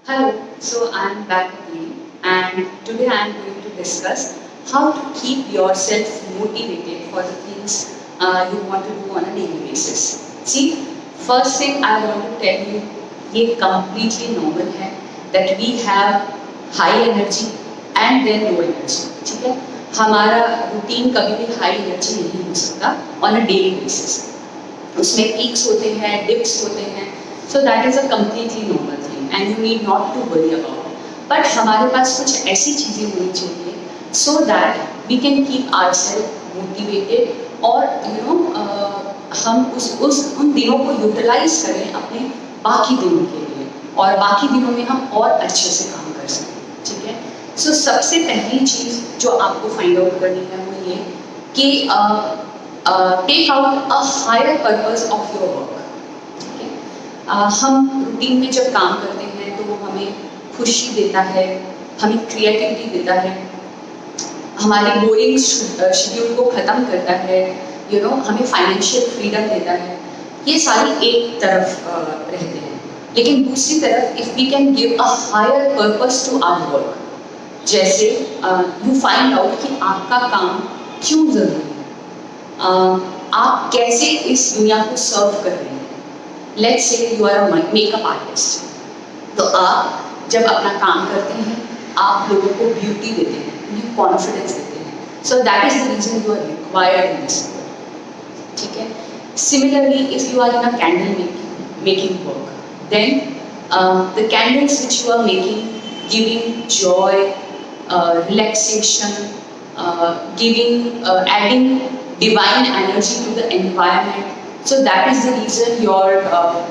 Hello, so I'm back again, and today I'm going to discuss how to keep yourself motivated for the things you want to do on a daily basis. See, first thing I want to tell you, ये completely normal है that we have high energy and then low energy. ठीक है? हमारा routine कभी भी high energy नहीं हो सकता ऑन अ डेली बेसिस. उसमें पीक्स होते हैं, डिप्स होते हैं, so that is a completely normal thing and you need not to worry about. But हमारे पास कुछ ऐसी चीज़ें होनी चाहिए so that we can keep our self motivated और हम उस उन दिनों को यूटिलाइज करें अपने बाकी दिनों के लिए और बाकी दिनों में हम और अच्छे से काम कर सकें. ठीक है? सो सबसे पहली चीज़ जो आपको फाइंड आउट करनी है वो ये कि take out a higher purpose of your work. ठीक है? हम रूटीन में जब काम करते हैं तो वो हमें खुशी देता है, हमें क्रिएटिविटी देता है, हमारे बोरिंग शेड्यूल को ख़त्म करता है, हमें फाइनेंशियल फ्रीडम देता है. ये सारी एक तरफ रहते हैं, लेकिन दूसरी तरफ if we can give a higher purpose to our work, जैसे यू फाइंड आउट कि आपका काम क्यों ज़रूरी है, आप कैसे इस दुनिया को सर्व कर रहे हैं. Let's say you are a makeup artist, तो आप जब अपना काम करते हैं आप लोगों को ब्यूटी देते हैं, उन्हें कॉन्फिडेंस देते हैं. So that is the reason you are required in this world. ठीक है? Similarly if you are in a candle making work, then the candles which you are making giving joy, relaxation, adding divine energy to the environment. So that is the reason your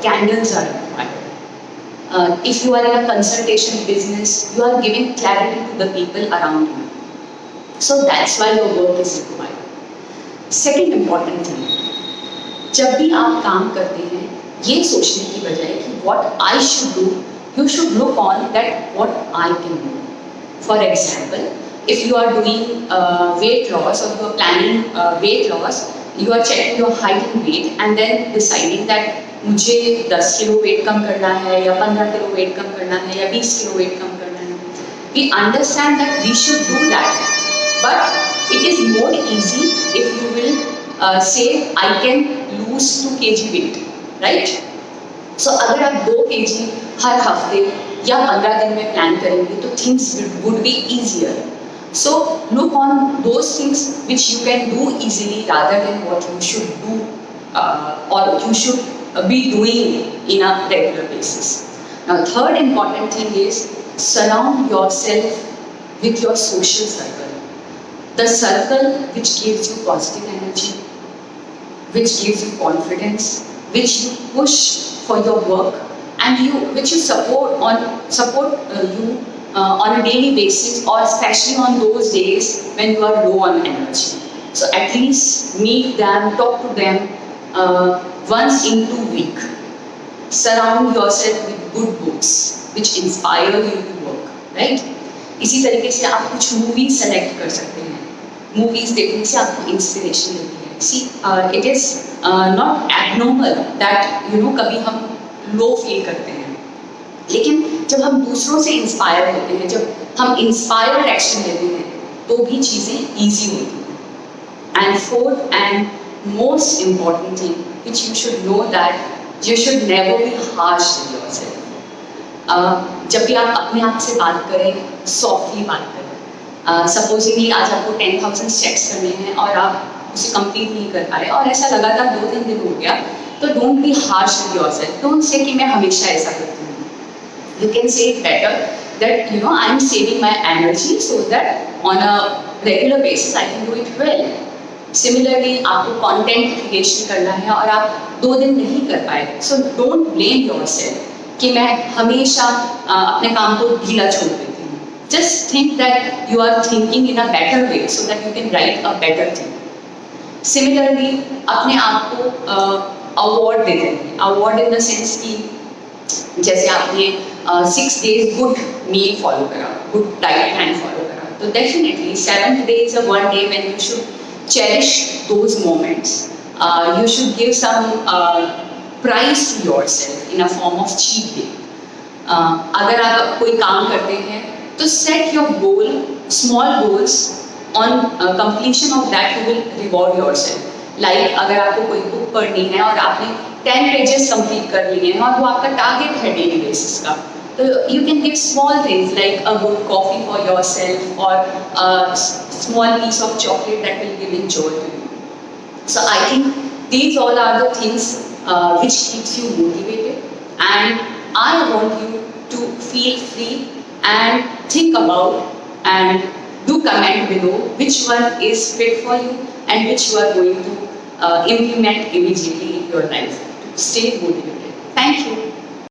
candles are required. If you are in a consultation business, you are giving clarity to the people around you. So that's why your work is required. Second important thing, जब भी आप काम करते हैं ये सोचने की बजाय कि what I should do, you should look on that what I can do. For example, if you are doing weight loss or you are planning weight loss, you are checking your height and weight and then deciding that मुझे 10 kilo weight कम करना है या 15 kilo weight कम करना है या 20 kilo weight कम करना है. We understand that we should do that, but it is more easy if you will say I can lose 2 kg weight, right? So अगर आप 2 kg हर हफ्ते या 15 दिन में प्लान करेंगे तो things would be easier. So look on those things which you can do easily rather than what you should do or you should be doing in a regular basis. Now third important thing is surround yourself with your social circle, the circle which gives you positive energy, which gives you confidence, which you push for your work, and which you support you on a daily basis, or especially on those days when you are low on energy. So at least meet them, talk to them once in 2 weeks. Surround yourself with good books which inspire you to work, right? इसी तरीके से आप कुछ movies select कर सकते हैं. Movies देखने से आपको इंस्पिरेशन मिलती है. See, it is not abnormal that कभी हम लो फील करते हैं, लेकिन जब हम दूसरों से इंस्पायर होते हैं, जब हम इंस्पायर्ड एक्शन लेते हैं तो भी चीज़ें ईजी होती हैं. And fourth and most important thing which you should know that you should never be harsh with yourself. जब भी आप अपने आप से बात करें सॉफ्टली बात करें. सपोजिंगली आज आपको 10,000 स्टेप्स करने हैं और आप उसे कंप्लीट नहीं कर पाए और ऐसा लगातार 2-3 दिन हो गया, तो don't be harsh with yourself. Don't say कि मैं हमेशा ऐसा करती हूँ. You can say it better that I am saving my energy so that on a regular basis I can do it well. Similarly आपको कंटेंट क्रिएशन करना है और आप 2 दिन नहीं कर पाए, सो डोंट ब्लेम योरसेल्फ कि मैं हमेशा अपने काम को ढीला छोड़ देती हूँ. Just think that you are thinking in a better way so that you can write a better thing. Similarly अपने आप को अवार्ड देते हैं. अवार्ड इन द सेंस कि जैसे आपने 6 days गुड मील फॉलो करा, गुड डाइट प्लान फॉलो करा, तो definitely 7th day is a one day when you should cherish those moments. You should give some prize to yourself in a form of cheat day. अगर आप कोई काम करते हैं तो set your goal, small goals, on completion of that you will reward yourself. Like अगर आपको कोई बुक पढ़नी है और आपने 10 पेजेस कंप्लीट कर लिए हैं और वो आपका टारगेट है डेली बेसिस का, तो you can give small things like a good coffee for yourself or a small piece of chocolate that will give joy to you. So I think these all are the things which keeps you motivated, and I want you to feel free and think about and do comment below which one is fit for you and which you are going to implement immediately in your life to stay motivated. Thank you.